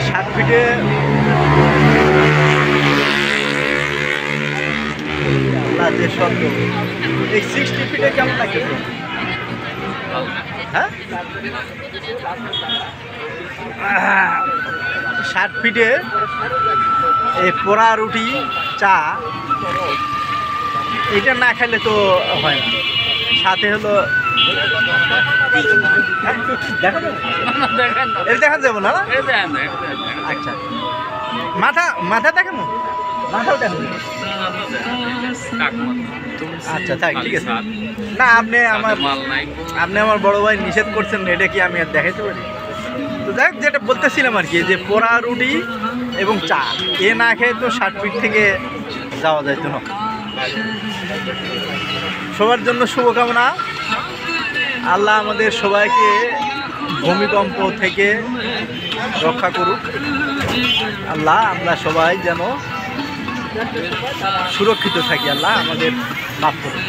7 ফিটে যে শব্দ, এই 60 ফিটে কেমন লাগতেছে? হ্যাঁ, 60 ফিটে এই পোড়া রুটি চা এটা না খেলে তো হয় না। সাথে হলো দেখা যাবো না। আচ্ছা, মাথা দেখানো, মাথাও দেখানো। আচ্ছা থাক, ঠিক আছে। না, আপনি আমার বড় ভাই নিষেধ করছেন, এটা কি আমি আর দেখাইতে পারি? তো দেখ, যেটা বলতেছিলাম আর কি, যে পোড়া রুটি এবং চা এ না খেয়ে তো 60 ফিট থেকে যাওয়া যাইতো না। সবার জন্য শুভকামনা। আল্লাহ আমাদের সবাইকে ভূমিকম্প থেকে রক্ষা করুক। আল্লাহ, আমরা সবাই যেন সুরক্ষিত থাকি। আল্লাহ আমাদের মাফ করুন।